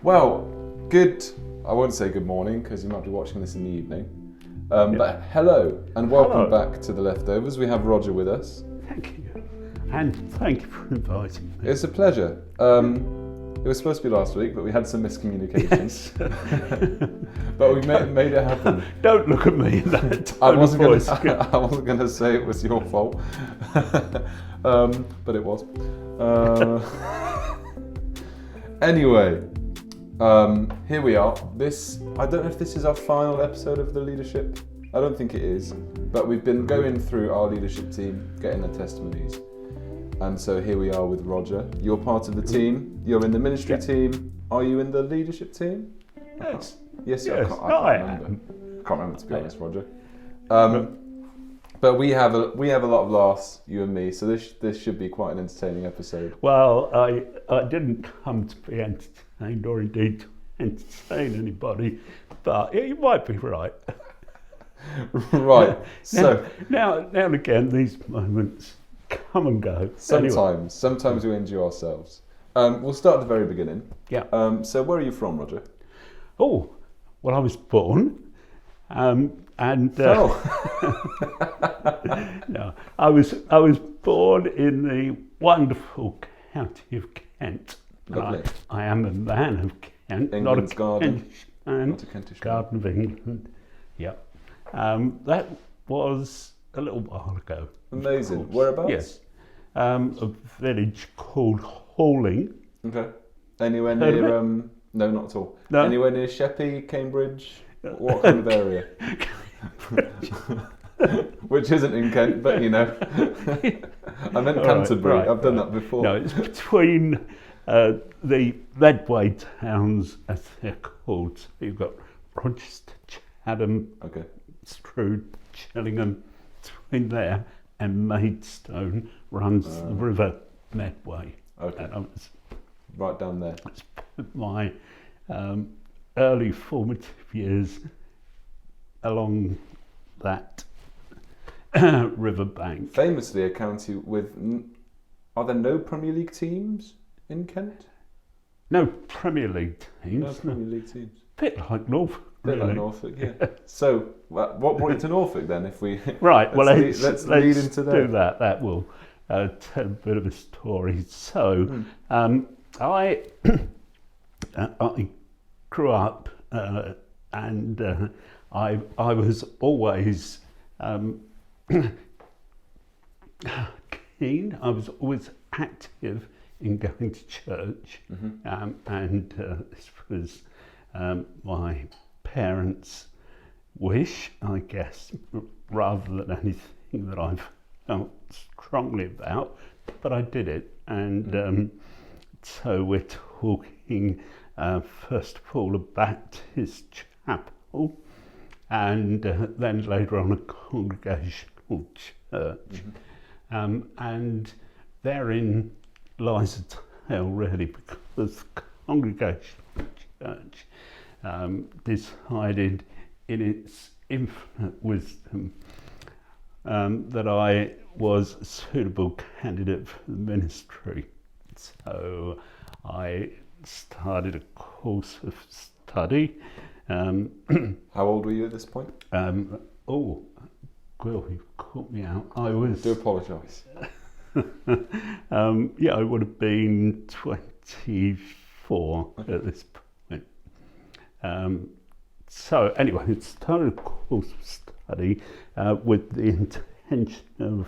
Well, I won't say good morning because you might be watching this in the evening. But hello and welcome back to The Leftovers. We have Roger with us. Thank you. And thank you for inviting me. It's a pleasure. It was supposed to be last week, but we had some miscommunications. But we made it happen. Don't look at me in that tone I wasn't of voice. going to say it was your fault. But it was. Anyway, here we are. I don't know if this is our final episode of the leadership. I don't think it is. But we've been going through our leadership team, getting their testimonies. And so here we are with Roger. You're part of the team. You're in the ministry team. Are you in the leadership team? Yes. Yes, Yes. I can't remember to be honest, Roger. But we have a lot of laughs, you and me. So this should be quite an entertaining episode. Well, I didn't come to be entertained or indeed to entertain anybody, but you might be right. Right. So now and again, these moments come and go. sometimes we enjoy ourselves. We'll start at the very beginning. Yeah. So where are you from, Roger? Oh, well, I was born, no, I was born in the wonderful county of Kent. Lovely. I am a man of Kent, England's not a garden. Kentish man. Not a Kentish man. Garden of England. Yeah. That was a little while ago. Amazing. Of course. Whereabouts? Yes. A village called Halling. Okay. Anywhere Heard of near? No, not at all. No. Anywhere near Sheppey, Cambridge? What kind of area? Which isn't in Kent, but you know. I meant Canterbury. Right. I've done that before. No, it's between the Medway towns, as they're called. So you've got Rochester, Chatham, Okay. Strood, Chillingham. Between there and Maidstone runs the River Medway. Okay. And I was Right down there. my early formative years along that river bank. Famously, a county with. Are there no Premier League teams in Kent? No Premier League teams. No Premier League teams. Bit like Norfolk, Bit really. like Norfolk, yeah. So, what brought you to Norfolk then? If we Right. Well, let's lead into do that. That will tell a bit of a story. So, I grew up, and I was always keen. I was always active in going to church, and this was my parents' wish, I guess, rather than anything that I felt strongly about. But I did it, and so we're talking first of all a Baptist chapel, and then later on a congregational church, and therein lies a tale really, because the congregational church decided in its infinite wisdom that I was a suitable candidate for the ministry. So I started a course of study. How old were you at this point? Oh, well, you caught me out. I was. Do apologise. Yeah, I would have been 24 at this point. So anyway, I started a course of study with the intention of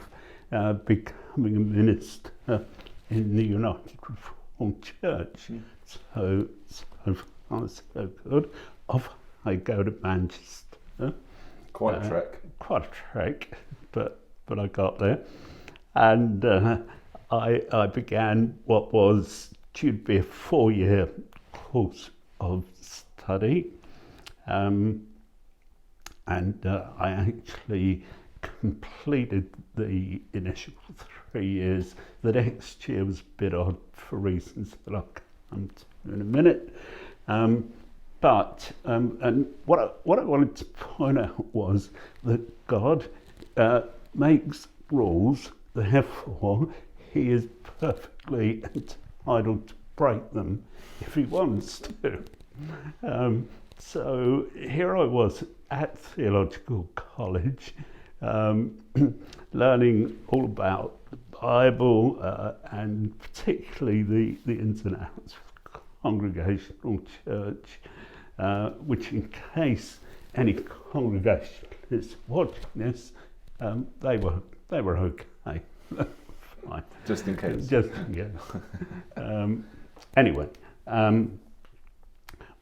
becoming a minister in the United Reformed Church. So far so good. Off I go to Manchester. Quite a trek. Quite a trek, but I got there, and I began what was due to be a 4-year course of study, and I actually completed the initial 3 years. The next year was a bit odd for reasons that I'll come to in a minute. But what I wanted to point out was that God makes rules, therefore He is perfectly entitled to break them if he wants to. So here I was at theological college, learning all about the Bible and particularly the ins and outs of congregational church, which, in case any congregationalists watching this, they were okay. Fine. Just in case. Just in case. Anyway,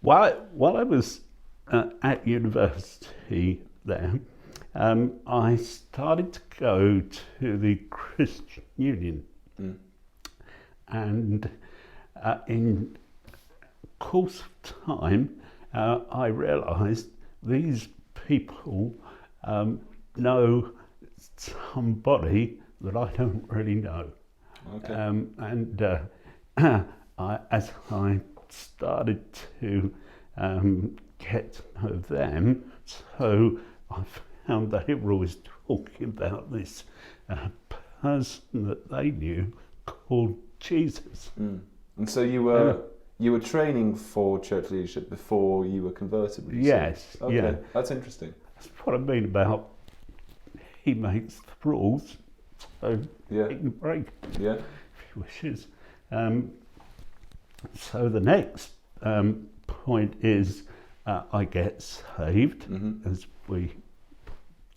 while I was at university there, I started to go to the Christian Union, and in course of time, I realised these people know somebody that I don't really know. Okay. As I started to get to know them, so I found they were always talking about this person that they knew called Jesus. And so you were training for church leadership before you were converted, would you say? Yes, Okay, yeah. that's interesting. That's what I mean about he makes the rules, so Yeah. he can break Yeah. if he wishes. So the next point is I get saved, as we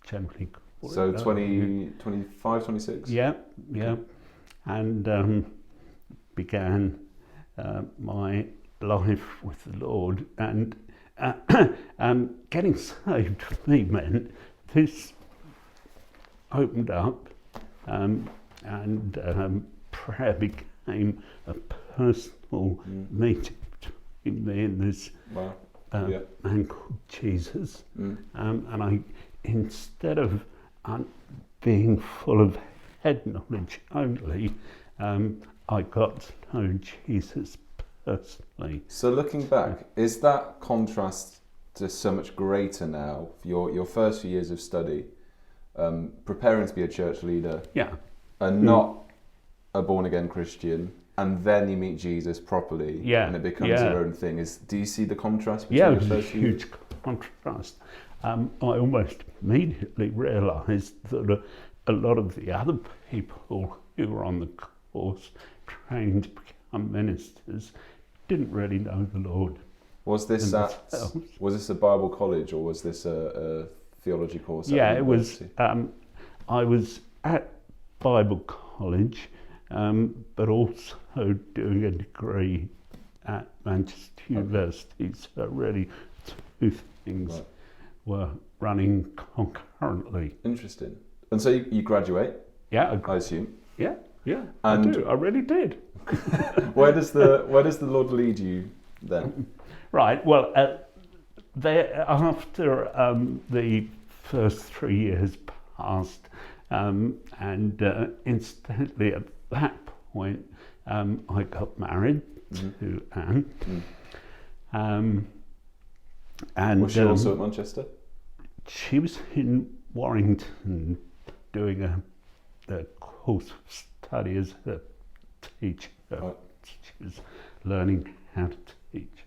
generally call So it. 25, 26? Yeah, and began my life with the Lord, and getting saved for me meant this opened up, and prayer became a personal meeting between me and this Wow. man called Jesus, and I, instead of being full of head knowledge only, I got to know Jesus personally. So looking back, is that contrast just so much greater now? Your first few years of study, preparing to be a church leader, Yeah, and not a born again Christian, and then you meet Jesus properly, and it becomes your own thing. Do you see the contrast between yeah, your it was a first few years? huge contrast. I almost immediately realised that a lot of the other people who were on the course training to become ministers didn't really know the Lord. Was this themselves. was this a Bible college, or was this a theology course? At Yeah, it was. university? I was at Bible college, but also doing a degree at Manchester University. So really, two things Right. were running concurrently. Interesting. And so you graduate, Yeah, I assume. yeah, And- I do. I really did. Where does the Lord lead you then? Right. Well, after the first 3 years passed, and instantly at that point, I got married to Anne. And Was she also at Manchester? she was in Warrington doing a course of study as a teacher. Right. She was learning how to teach.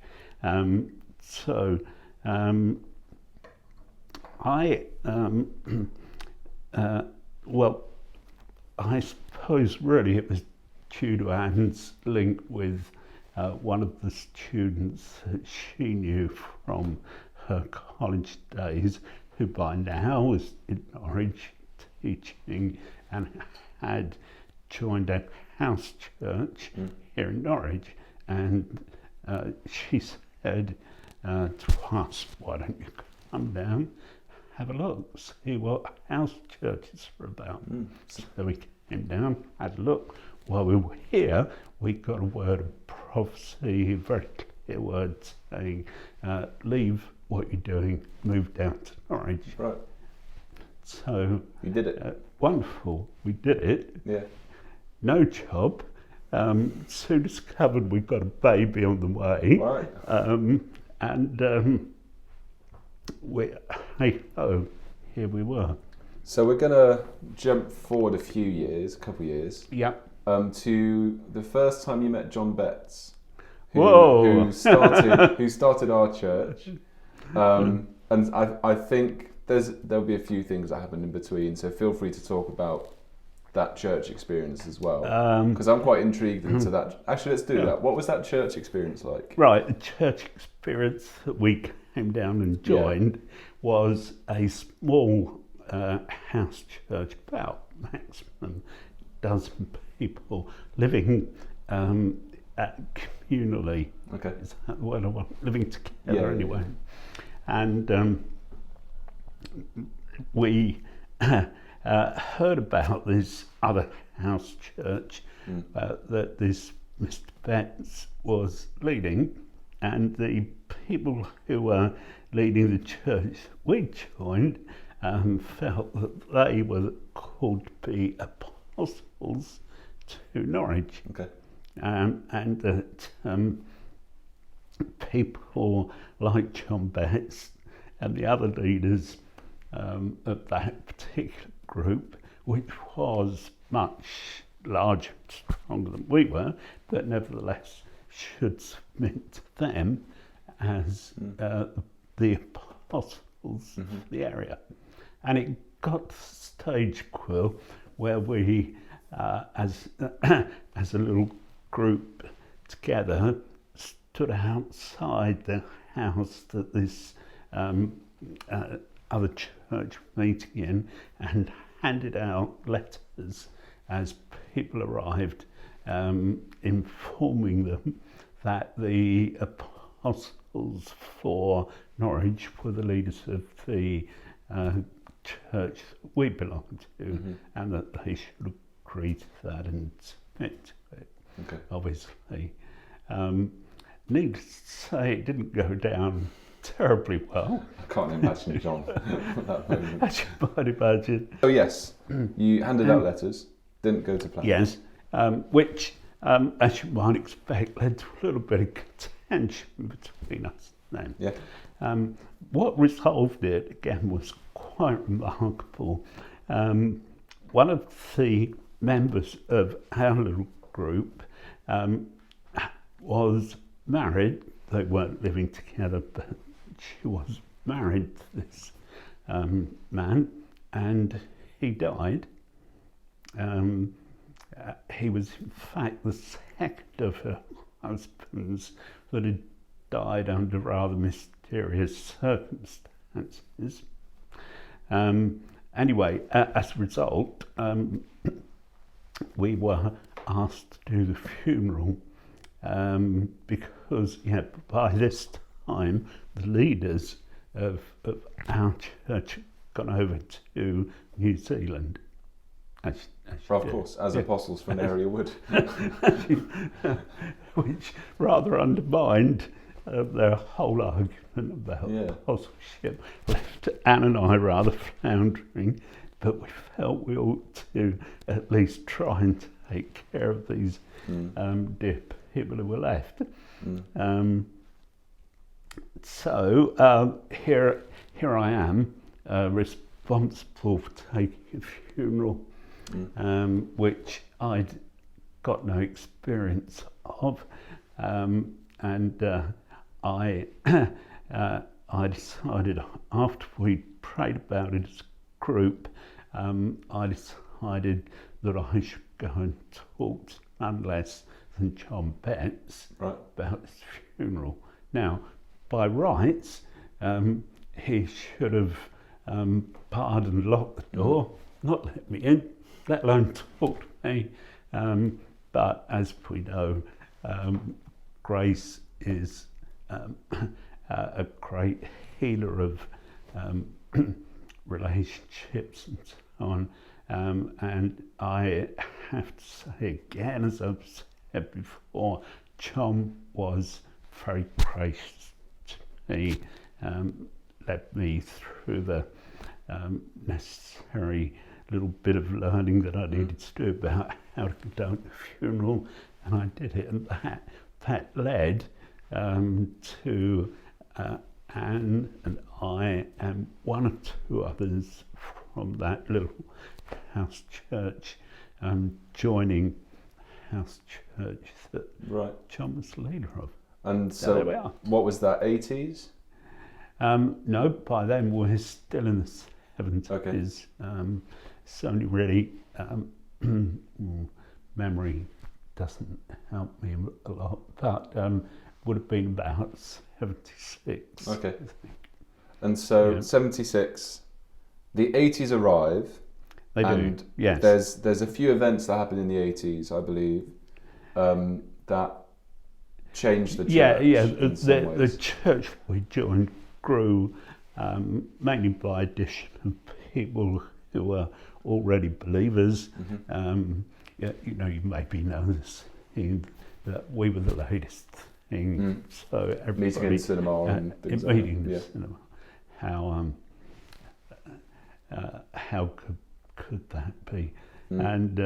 I suppose really it was due to Anne's link with one of the students that she knew from her college days, who by now was in Norwich teaching and had joined a house church here in Norwich, and she said to us, "Why don't you come down, have a look, see what house churches are about?" So we came down, had a look. While we were here, we got a word of prophecy, a very clear word saying, leave what you're doing, move down to Norwich. Right. So You did it. wonderful, we did it. Yeah. No job. Soon discovered we got a baby on the way. Right. Here we were. So we're gonna jump forward a couple years, Yeah. to the first time you met John Betts. Whoa. who started our church. And I think there'll be a few things that happen in between. So feel free to talk about that church experience as well, because I'm quite intrigued into that. Actually, let's do that. What was that church experience like? Right, the church experience that we came down and joined was a small house church, about maximum dozen people living communally. Okay. Is that the word I want? Living together anyway. And we heard about this other house church that this Mr. Betts was leading, and the people who were leading the church we joined felt that they were called to be apostles to Norwich. Okay. And that people like John Betts and the other leaders of that particular group, which was much larger and stronger than we were, but nevertheless should submit to them as the apostles of the area. And it got to the stage, Quill, where we, as a little group together, stood outside the house that this other church meeting in and handed out letters as people arrived, informing them that the apostles for Norwich were the leaders of the church we belonged to, and that they should agree to that and submit to it. Okay. Obviously. Needless to say, it didn't go down terribly well. I can't imagine John at that moment. As you might imagine. Oh yes, you handed out letters, didn't go to plan. Yes, which, as you might expect, led to a little bit of contention between us then. Yeah. What resolved it, again, was quite remarkable. One of the members of our little group was married. They weren't living together, but she was married to this man, and he died. He was, in fact, the second of her husbands that had died under rather mysterious circumstances. Anyway, as a result, we were asked to do the funeral because by this time the leaders of our church had gone over to New Zealand. Of course, as apostles for an area would. Which rather undermined their whole argument about apostleship, left Anne and I rather floundering, but we felt we ought to at least try and take care of these dear people who were left. So here I am, responsible for taking a funeral, which I'd got no experience of, and I decided, after we prayed about it as a group, I decided that I should go and talk to none less than John Betts about this funeral. Now, by rights, he should have barred and locked the door, not let me in, let alone talk to me. But as we know, grace is a great healer of relationships and so on. And I have to say again, as I've said before, John was very gracious to me, led me through the necessary little bit of learning that I needed to do about how to conduct a funeral, and I did it, and that led to Anne and I and one or two others from that little house church joining house church that John was the leader of. And So there we so, are. what was that? 80s? No, by then we're still in the 70s. Okay. It's only really memory doesn't help me a lot, but would have been about 76. Okay. And so, Yeah. 76, the 80s arrive. They do. And Yes. there's a few events that happened in the 80s, I believe, that changed the church. Yeah. in some The ways. church we joined grew mainly by addition of people who were already believers. Mm-hmm. Yeah, you maybe noticing that we were the latest thing. So everybody Meeting in cinema and things like meeting that. in Yeah. cinema. How could that be? And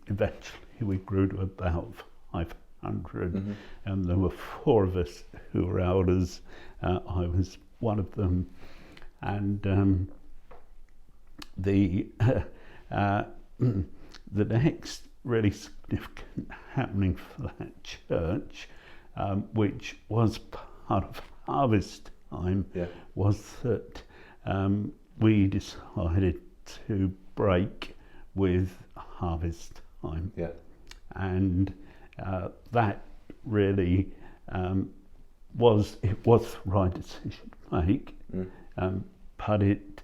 eventually we grew to about 500, Mm-hmm. and there were 4 of us who were elders. I was one of them, and the next really significant happening for that church, which was part of harvest time, Yeah. was that we decided to break with harvest time, Yeah. and that really was the right decision to make, but it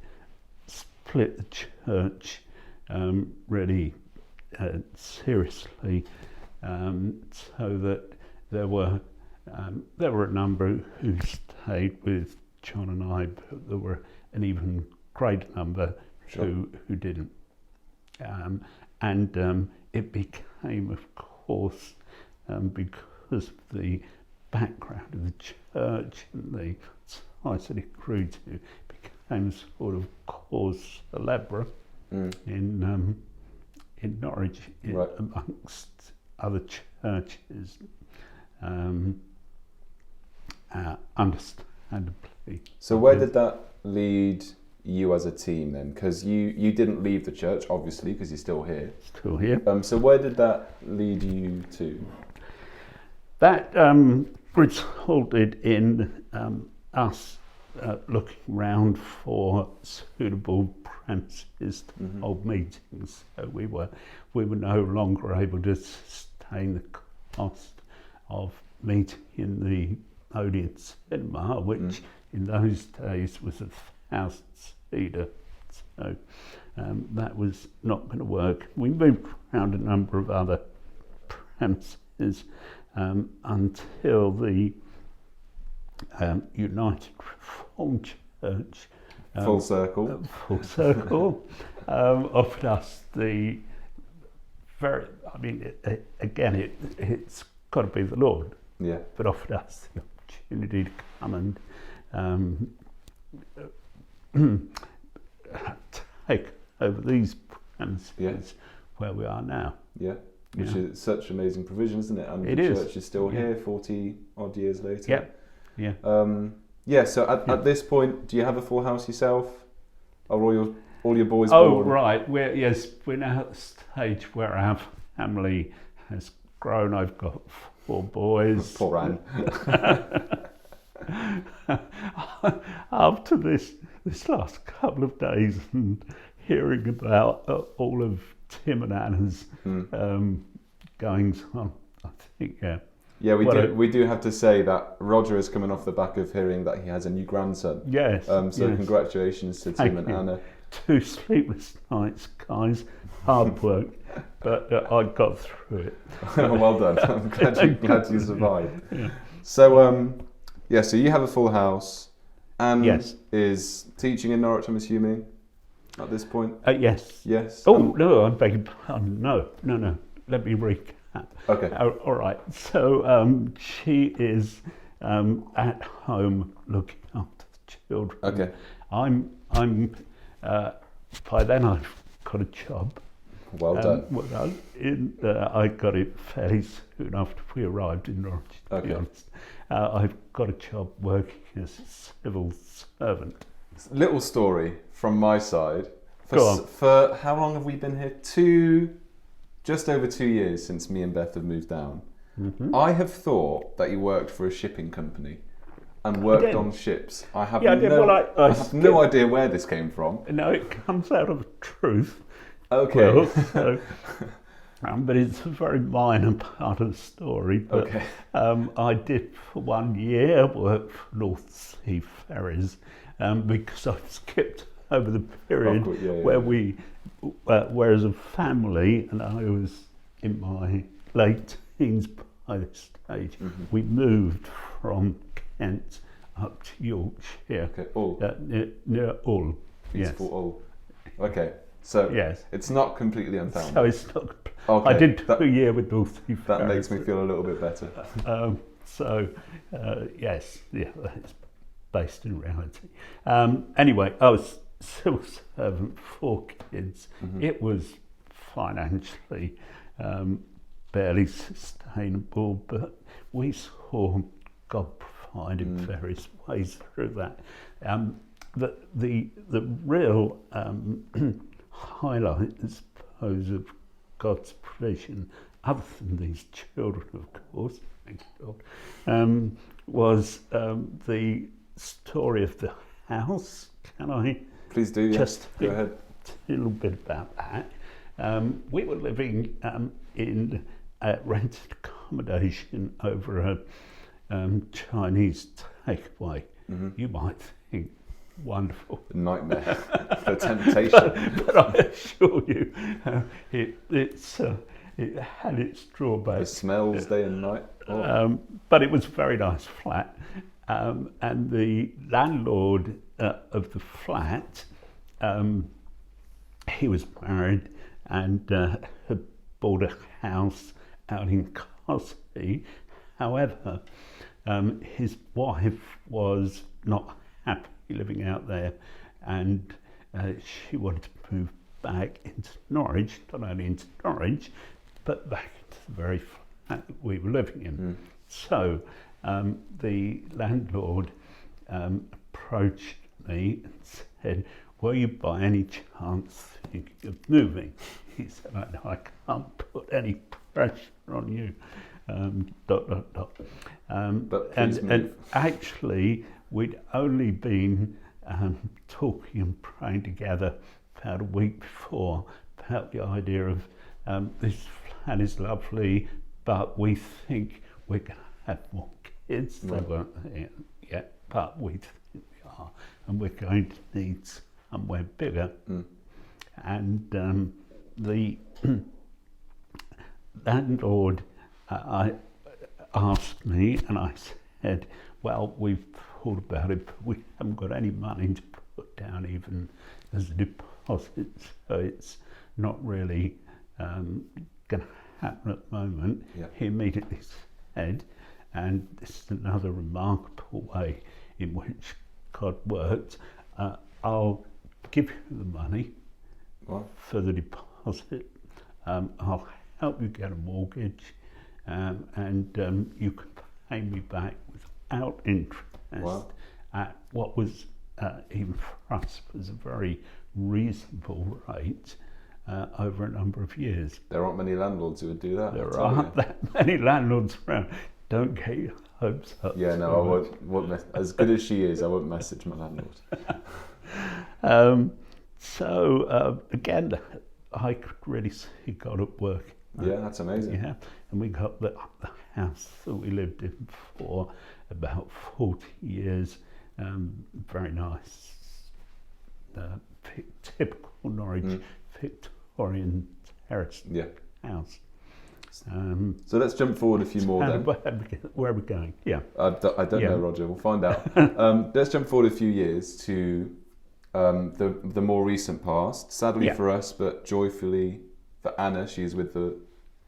split the church really seriously, so that there were a number who stayed with John and I, but there were an even greater number Sure. who didn't, and it became, of course, because of the background of the church and the size that it grew to, became sort of cause célèbre in Norwich, Right. amongst other churches, understandably. So where did that lead you as a team then? Because you didn't leave the church, obviously, because you're still here. Still here. So where did that lead you to? That resulted in us looking round for suitable premises to hold meetings. So we were no longer able to sustain the cost of meeting in the Odeon Cinema, which in those days was 1,000-seater. So that was not going to work. We moved around a number of other premises until the United Reformed Church, Full circle. offered us the very, it's got to be the Lord, Yeah. but offered us the opportunity to come and take over these premises where we are now. Yeah. Which is such amazing provision, isn't it? And It the is. church is still here 40 odd years later. Yep. Yeah. So at this point, do you have a full house yourself? Are all your boys Oh, born? right. We're now at the stage where our family has grown. I've got 4 boys. Poor Anne. After this last couple of days and hearing about all of Tim and Anna's goings on, I think, Yeah, Well, we do have to say that Roger is coming off the back of hearing that he has a new grandson. yes. So yes. congratulations to Tim Thank and you. Anna. 2 sleepless nights, guys. Hard work, but I got through it. Well done. I'm glad you survived. So so you have a full house. Anne Yes. is teaching in Norwich, I'm assuming, at this point. Yes. Yes. Oh, no, I beg your pardon. No. Let me recap. Okay. All right. So she is at home looking after the children. Okay. I'm. By then I've got a job. Well done. Well done. I got it fairly soon after we arrived in Norwich. To be Okay. honest, I've got a job working as a civil servant. Little story from my side. Go on. For how long have we been here? Just over 2 years since me and Beth have moved down. I have thought that you worked for a shipping company and worked did. on ships. I have Yeah, I did. no, Well, I have no idea where this came from. No, it comes out of truth. Okay. Well, so, but it's a very minor part of the story. But, Okay. I did for 1 year work for North Sea Ferries because I skipped over the period course, yeah, where yeah. where as a family, and I was in my late teens by this stage, we moved from Kent up to Yorkshire, Okay. All. near Hull. Yes. Peaceful all. Okay. So Yes. it's not completely unfounded. So it's not. Okay, I did that- a year with North Sea Ferries. That makes me feel a little bit better. Yes, yeah, it's based in reality. Anyway, I was civil servant, 4 kids. It was financially barely sustainable, but we saw God provide in various ways through that. The real highlight, I suppose, of God's provision, other than these children, of course, thank God, was the story of the house. Can I Please do. Yeah. just Go ahead. a little bit about that? We were living in rented accommodation over a Chinese takeaway. Mm-hmm. You might think, wonderful. Nightmare for temptation. But I assure you, it had its The drawbacks. smells day and night. Oh. But it was a very nice flat. And the landlord of the flat, he was married and had bought a house out in Cosby. However, his wife was not happy living out there, and she wanted to move back into Norwich, not only into Norwich, but back into the very flat that we were living in. So the landlord approached me and said, "Were you by any chance thinking of moving?" He said, "I can't put any pressure on you." But please And move. actually, we'd only been talking and praying together about a week before about the idea of this flat is lovely, but we think we're going to have more kids. They weren't there yet, but we think we are, and we're going to need somewhere bigger. And the landlord I asked me, and I said, "Well, we've thought about it, but we haven't got any money to put down even as a deposit, so it's not really going to happen at the moment." Yeah. He immediately said, and this is another remarkable way in which God worked, "I'll give you the money What? for the deposit. I'll help you get a mortgage, and you can pay me back without interest Wow. at what was, even for us, was a very reasonable rate over a number of years." There aren't many landlords who would do that. I There tell aren't you. that many landlords around. Don't get your hopes up. Yeah, no, I won't as good as she is, I won't message my landlord. Again, I could really see God at work. Yeah, that's amazing. Yeah, and we got the house that we lived in for about 40 years. Very nice, typical Norwich Victorian terrace Yeah. house. So let's jump forward a few more then. Where are we going? Yeah. I don't Yeah. know, Roger. We'll find out. Let's jump forward a few years to the more recent past. Sadly Yeah. for us, but joyfully for Anna. She's with the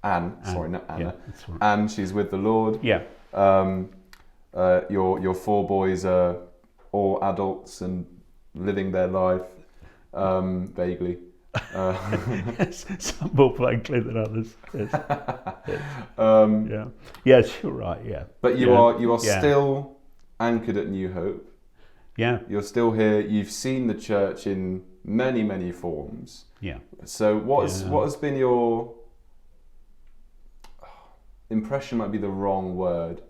Anne. Sorry, not Anna. Yeah, that's right. Anne. She's with the Lord. Yeah. Your 4 boys are all adults and living their life vaguely. Yes, some more blankly than others. Yes. Um, Yeah. Yes, you're right. Yeah. But you Yeah. are Yeah. still anchored at New Hope. Yeah. You're still here. You've seen the church in many, many forms. Yeah. So what has been your impression might be the wrong word,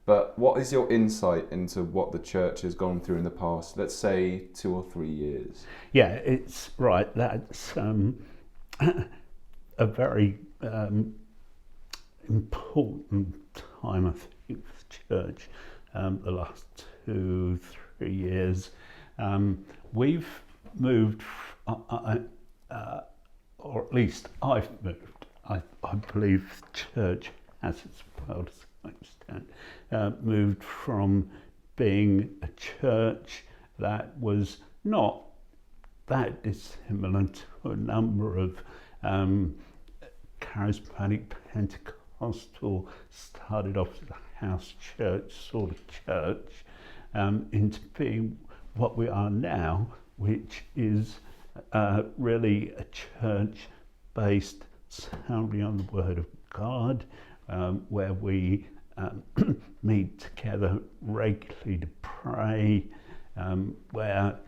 but what is your insight into what the church has gone through in the past, let's say 2 or 3 years? Yeah, it's right. That's a very important time, I think, for the church. The last 2, 3 years, we've moved, or at least I've moved. I believe the church has as well, to some extent, moved from being a church that was not that dissimilar to a number of charismatic Pentecostal, started off as a house church sort of church, into being what we are now, which is really a church based solely on the Word of God, where we meet together regularly to pray, where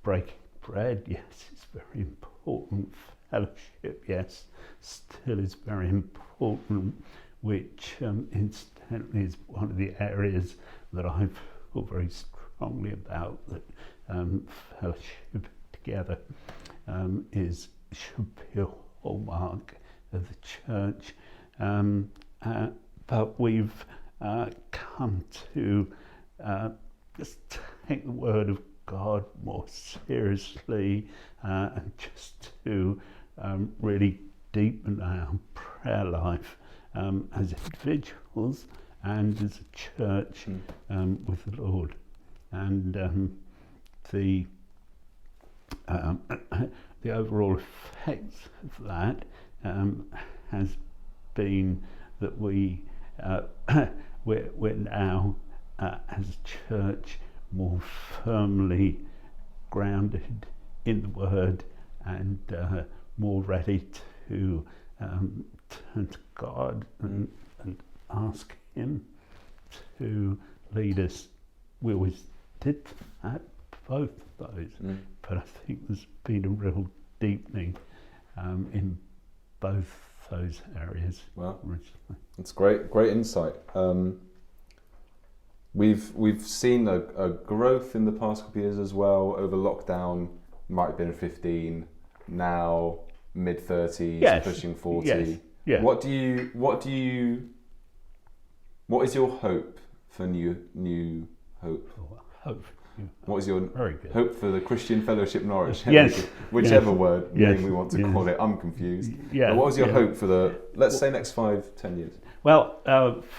breaking bread, yes, is very important. Fellowship, yes, still is very important, which incidentally is one of the areas that I feel very strongly about, that fellowship together should be a hallmark of the church. But we've come to just take the Word of God more seriously, and just to really deepen our prayer life as individuals and as a church with the Lord. And the overall effect of that has been that we're now as a church more firmly grounded in the Word, and more ready to turn to God and ask Him to lead us. We always did that, both of those, but I think there's been a real deepening in both those areas. Well, recently. That's great insight. We've seen a growth in the past couple of years as well. Over lockdown, might have been 15, now mid-30s, yes. pushing 40. Yes. Yeah. What is your hope for New Hope? Hope. What is your Very good. hope for the Christian Fellowship Norwich? Yes. Whichever Yes. word name we want to call it. I'm confused. Yeah. But what was your hope for the, let's say, next 5-10 years? Well,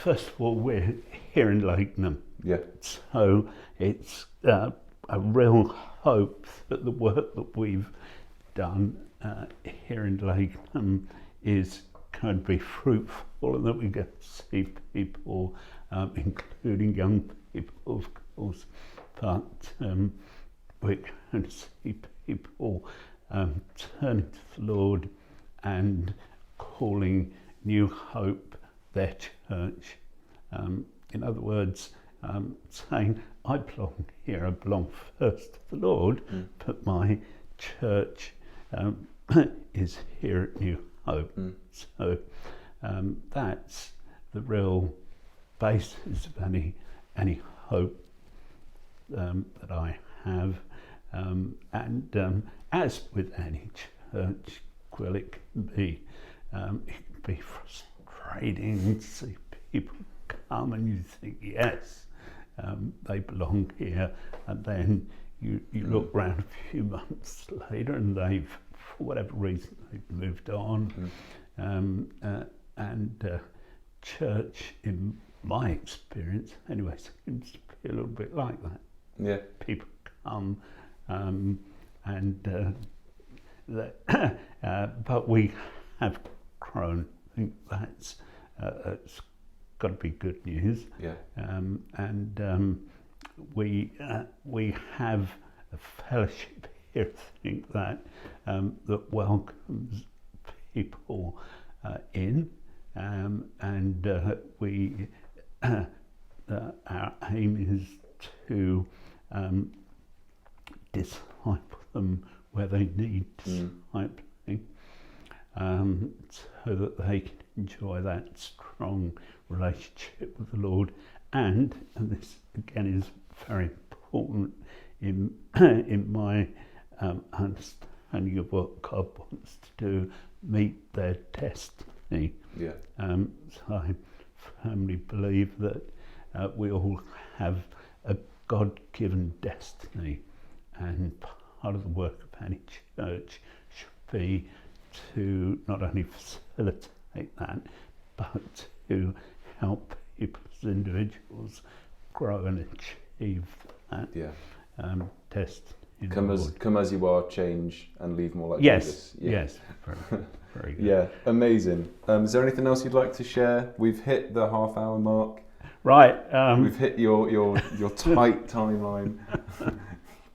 first of all, we're here in Lakenham. Yeah. So it's a real hope that the work that we've done here in Lakenham is going to be fruitful, and that we get to see people, including young people, of course, but we're going to see people turning to the Lord and calling New Hope their church. In other words, saying, I belong here, I belong first to the Lord, but my church is here at New Hope. So that's the real basis of any hope that I have. And as with any church, well, it can be frustrating to see people come and you think, yes, they belong here, and then you look around a few months later and they've, for whatever reason, they've moved on. And church, in my experience anyway, seems to be a little bit like that. Yeah. People come but we have grown. I think that's it's got to be good news. Yeah. And we have a fellowship here, I think, that welcomes people in, and we our aim is to disciple them where they need discipling, so that they can enjoy that strong relationship with the Lord. And this again is very important in my understanding of what God wants to do, meet their destiny. Yeah. So I firmly believe that we all have a God-given destiny, and part of the work of any church should be to not only facilitate that, but to help people as individuals grow and achieve that destiny. Come as you are, change and leave more like yes, Jesus. Yes, very good. Yeah, amazing. Is there anything else you'd like to share? We've hit the half-hour mark. Right. We've hit your tight timeline.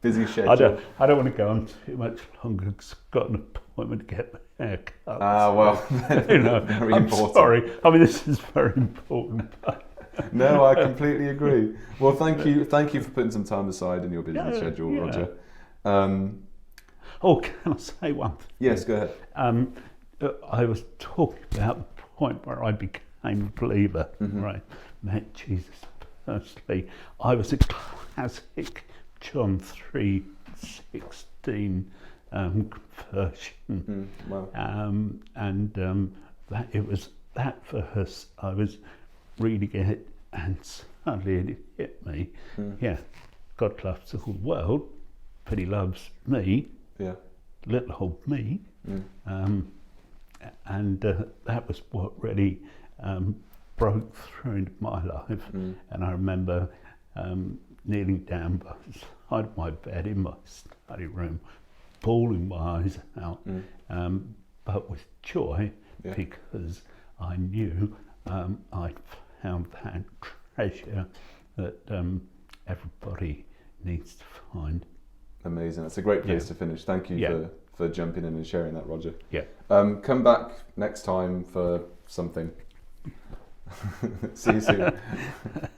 Busy schedule. I don't want to go on too much longer because I've got an appointment to get my hair cut. Well, you know, very I'm important. sorry. I mean, this is very important. No, I completely agree. Well, thank you for putting some time aside in your busy schedule, yeah. Roger. Can I say one thing? Yes, go ahead. I was talking about the point where I became a believer, right? Met Jesus personally. I was a classic John 3:16 conversion. Wow. That it was that verse. I was reading it, and suddenly it hit me. Yeah, God loves the whole world, but He loves me. Yeah, little old me. That was what really broke through into my life. And I remember kneeling down by the side of my bed in my study room, bawling my eyes out, but with joy, because I knew I'd found that treasure that everybody needs to find. Amazing. That's a great place to finish. Thank you for jumping in and sharing that, Roger. Yeah. Come back next time for something. See you soon.